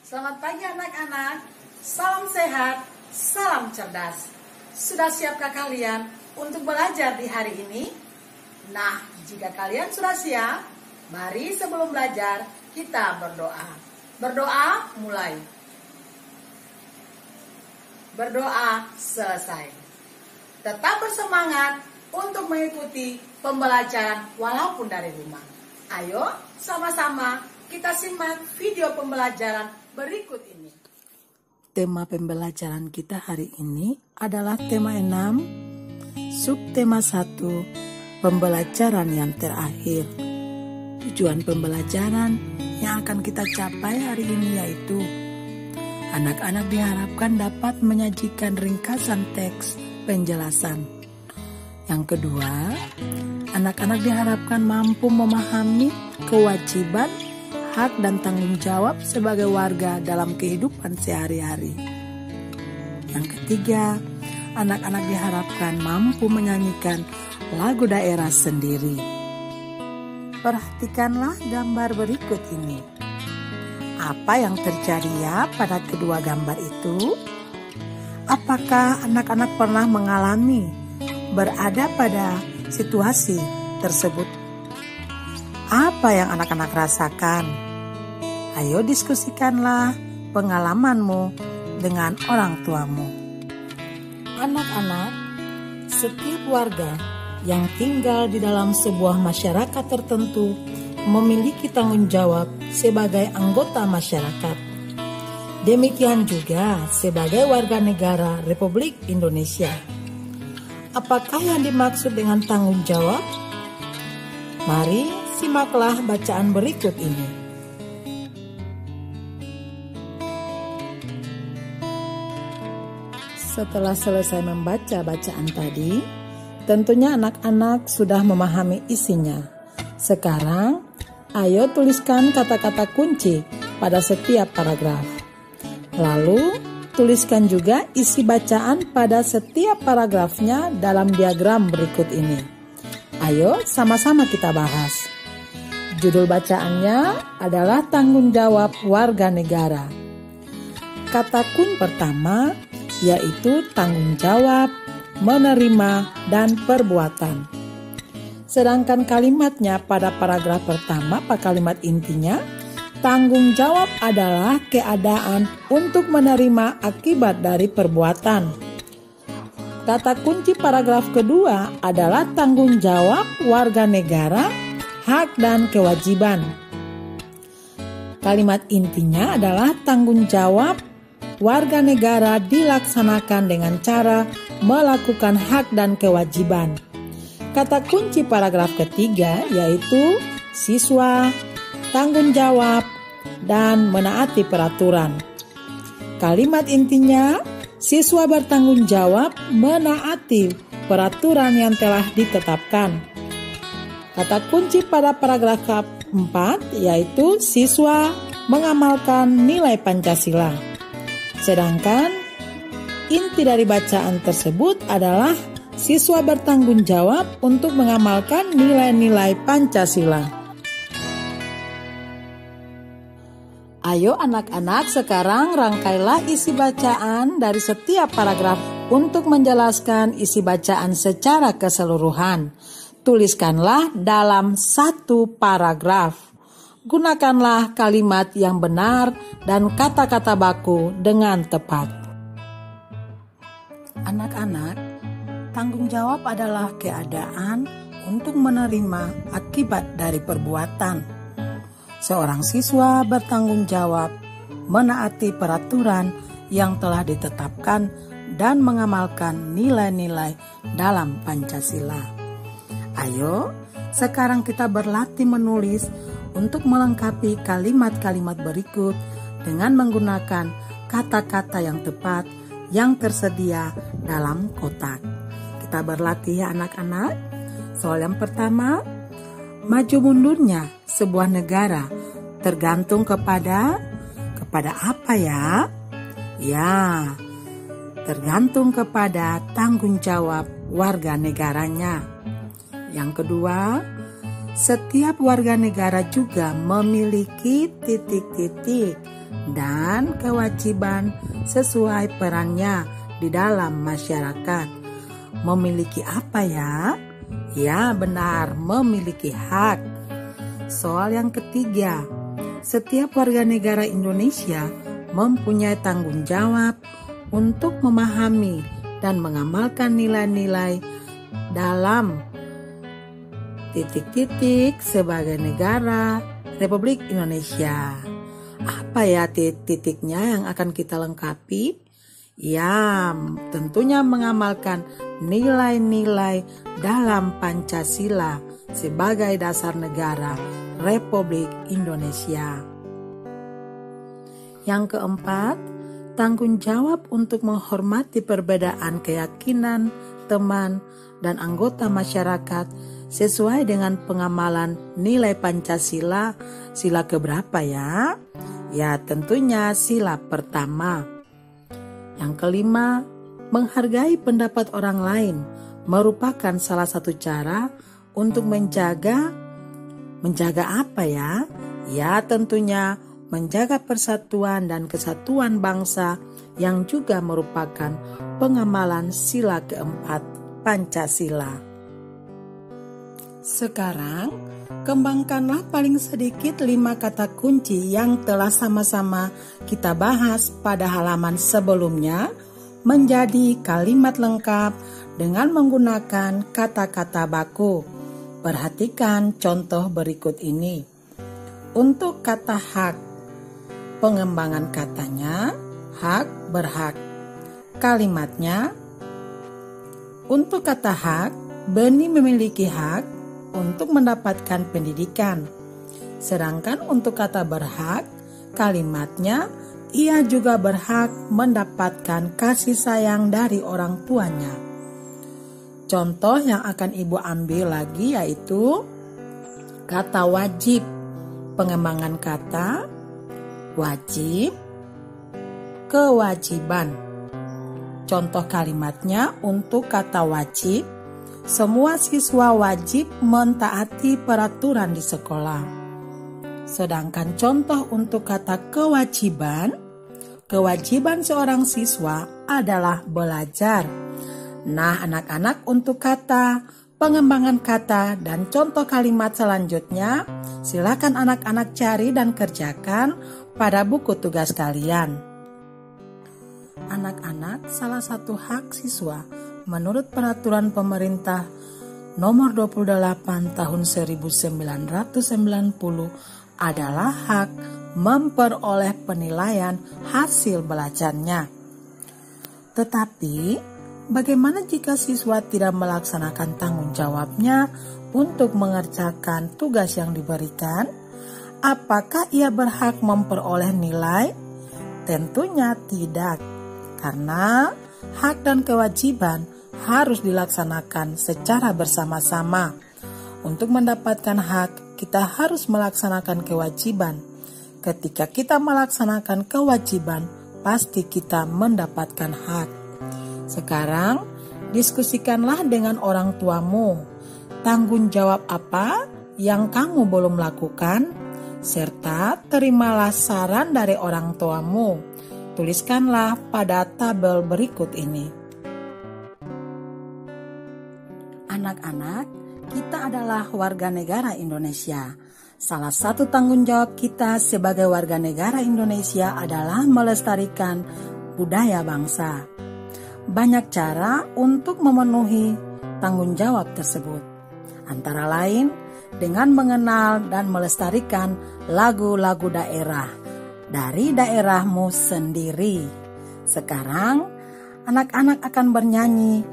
Selamat pagi anak-anak, salam sehat, salam cerdas. Sudah siapkah kalian untuk belajar di hari ini? Nah, jika kalian sudah siap, mari sebelum belajar kita berdoa. Berdoa mulai. Berdoa selesai. Tetap bersemangat untuk mengikuti pembelajaran walaupun dari rumah. Ayo sama-sama kita simak video pembelajaran berikut ini. Tema pembelajaran kita hari ini adalah tema 6, subtema 1, pembelajaran yang terakhir. Tujuan pembelajaran yang akan kita capai hari ini yaitu anak-anak diharapkan dapat menyajikan ringkasan teks penjelasan. Yang kedua, anak-anak diharapkan mampu memahami kewajiban, hak dan tanggung jawab sebagai warga dalam kehidupan sehari-hari. Yang ketiga, anak-anak diharapkan mampu menyanyikan lagu daerah sendiri. Perhatikanlah gambar berikut ini. Apa yang terjadi ya pada kedua gambar itu? Apakah anak-anak pernah mengalami berada pada situasi tersebut? Apa yang anak-anak rasakan? Ayo diskusikanlah pengalamanmu dengan orang tuamu. Anak-anak, setiap warga yang tinggal di dalam sebuah masyarakat tertentu memiliki tanggung jawab sebagai anggota masyarakat. Demikian juga sebagai warga negara Republik Indonesia. Apakah yang dimaksud dengan tanggung jawab? Mari simaklah bacaan berikut ini. Setelah selesai membaca bacaan tadi, tentunya anak-anak sudah memahami isinya. Sekarang, ayo tuliskan kata-kata kunci pada setiap paragraf. Lalu, tuliskan juga isi bacaan pada setiap paragrafnya dalam diagram berikut ini. Ayo sama-sama kita bahas. Judul bacaannya adalah tanggung jawab warga negara. Kata kunci pertama yaitu tanggung jawab, menerima, dan perbuatan. Sedangkan kalimatnya pada paragraf pertama, pada kalimat intinya, tanggung jawab adalah keadaan untuk menerima akibat dari perbuatan. Kata kunci paragraf kedua adalah tanggung jawab warga negara, hak dan kewajiban. Kalimat intinya adalah tanggung jawab warga negara dilaksanakan dengan cara melakukan hak dan kewajiban. Kata kunci paragraf ketiga yaitu siswa, tanggung jawab, dan menaati peraturan. Kalimat intinya, siswa bertanggung jawab menaati peraturan yang telah ditetapkan. Kata kunci pada paragraf 4 yaitu siswa mengamalkan nilai Pancasila. Sedangkan inti dari bacaan tersebut adalah siswa bertanggung jawab untuk mengamalkan nilai-nilai Pancasila. Ayo anak-anak, sekarang rangkailah isi bacaan dari setiap paragraf untuk menjelaskan isi bacaan secara keseluruhan. Tuliskanlah dalam satu paragraf. Gunakanlah kalimat yang benar dan kata-kata baku dengan tepat. Anak-anak, tanggung jawab adalah keadaan untuk menerima akibat dari perbuatan. Seorang siswa bertanggung jawab menaati peraturan yang telah ditetapkan dan mengamalkan nilai-nilai dalam Pancasila. Ayo, sekarang kita berlatih menulis untuk melengkapi kalimat-kalimat berikut dengan menggunakan kata-kata yang tepat yang tersedia dalam kotak. Kita berlatih ya anak-anak. Soal yang pertama, maju mundurnya sebuah negara tergantung kepada apa ya? Ya, tergantung kepada tanggung jawab warga negaranya. Yang kedua, setiap warga negara juga memiliki titik-titik dan kewajiban sesuai perannya di dalam masyarakat. Memiliki apa ya? Ya benar, memiliki hak. Soal yang ketiga, setiap warga negara Indonesia mempunyai tanggung jawab untuk memahami dan mengamalkan nilai-nilai dalam titik-titik sebagai negara Republik Indonesia. Apa ya titik-titiknya yang akan kita lengkapi? Ya, tentunya mengamalkan nilai-nilai dalam Pancasila sebagai dasar negara Republik Indonesia. Yang keempat, tanggung jawab untuk menghormati perbedaan keyakinan teman dan anggota masyarakat sesuai dengan pengamalan nilai Pancasila. Sila keberapa ya? Ya tentunya sila pertama. Yang kelima, menghargai pendapat orang lain merupakan salah satu cara untuk menjaga apa ya? Ya tentunya menjaga persatuan dan kesatuan bangsa yang juga merupakan pengamalan sila keempat Pancasila. Sekarang, kembangkanlah paling sedikit 5 kata kunci yang telah sama-sama kita bahas pada halaman sebelumnya menjadi kalimat lengkap dengan menggunakan kata-kata baku. Perhatikan contoh berikut ini. Untuk kata hak, pengembangan katanya hak berhak. Kalimatnya, untuk kata hak, Beni memiliki hak untuk mendapatkan pendidikan. Sedangkan untuk kata berhak, kalimatnya ia juga berhak mendapatkan kasih sayang dari orang tuanya. Contoh yang akan Ibu ambil lagi yaitu kata wajib. Pengembangan kata wajib, kewajiban. Contoh kalimatnya untuk kata wajib, semua siswa wajib mentaati peraturan di sekolah. Sedangkan contoh untuk kata kewajiban, kewajiban seorang siswa adalah belajar. Nah, anak-anak, untuk kata, pengembangan kata, dan contoh kalimat selanjutnya, silakan anak-anak cari dan kerjakan pada buku tugas kalian. Anak-anak, salah satu hak siswa menurut peraturan pemerintah nomor 28 tahun 1990 adalah hak memperoleh penilaian hasil belajarnya. Tetapi, bagaimana jika siswa tidak melaksanakan tanggung jawabnya untuk mengerjakan tugas yang diberikan? Apakah ia berhak memperoleh nilai? Tentunya tidak, karena hak dan kewajiban harus dilaksanakan secara bersama-sama. Untuk mendapatkan hak, kita harus melaksanakan kewajiban. Ketika kita melaksanakan kewajiban, pasti kita mendapatkan hak. Sekarang, diskusikanlah dengan orang tuamu. Tanggung jawab apa yang kamu belum lakukan? Serta terimalah saran dari orang tuamu. Tuliskanlah pada tabel berikut ini. Anak-anak, kita adalah warga negara Indonesia. Salah satu tanggung jawab kita sebagai warga negara Indonesia adalah melestarikan budaya bangsa. Banyak cara untuk memenuhi tanggung jawab tersebut. Antara lain, dengan mengenal dan melestarikan lagu-lagu daerah dari daerahmu sendiri. Sekarang, anak-anak akan bernyanyi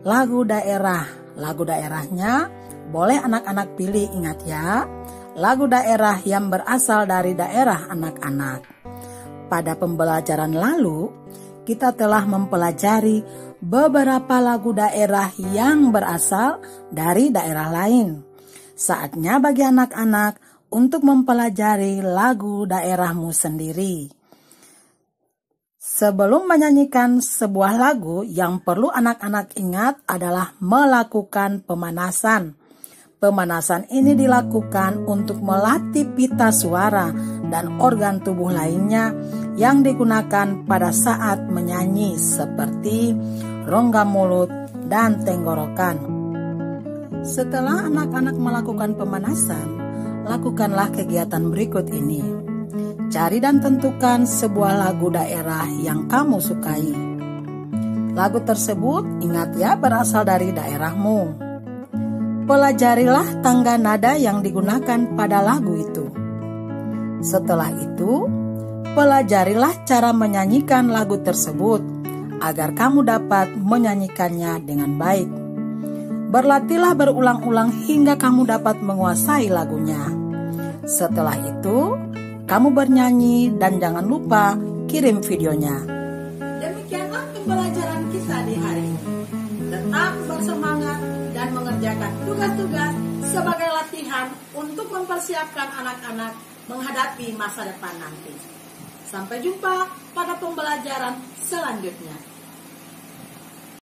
lagu daerah. Lagu daerahnya boleh anak-anak pilih, ingat ya, lagu daerah yang berasal dari daerah anak-anak. Pada pembelajaran lalu, kita telah mempelajari beberapa lagu daerah yang berasal dari daerah lain. Saatnya bagi anak-anak untuk mempelajari lagu daerahmu sendiri. Sebelum menyanyikan sebuah lagu, yang perlu anak-anak ingat adalah melakukan pemanasan. Pemanasan ini dilakukan untuk melatih pita suara dan organ tubuh lainnya yang digunakan pada saat menyanyi seperti rongga mulut dan tenggorokan. Setelah anak-anak melakukan pemanasan, lakukanlah kegiatan berikut ini. Cari dan tentukan sebuah lagu daerah yang kamu sukai. Lagu tersebut ingat ya berasal dari daerahmu. Pelajarilah tangga nada yang digunakan pada lagu itu. Setelah itu, pelajarilah cara menyanyikan lagu tersebut agar kamu dapat menyanyikannya dengan baik. Berlatihlah berulang-ulang hingga kamu dapat menguasai lagunya. Setelah itu, kamu bernyanyi dan jangan lupa kirim videonya. Demikianlah pembelajaran kita di hari ini. Tetap bersemangat dan mengerjakan tugas-tugas sebagai latihan untuk mempersiapkan anak-anak menghadapi masa depan nanti. Sampai jumpa pada pembelajaran selanjutnya.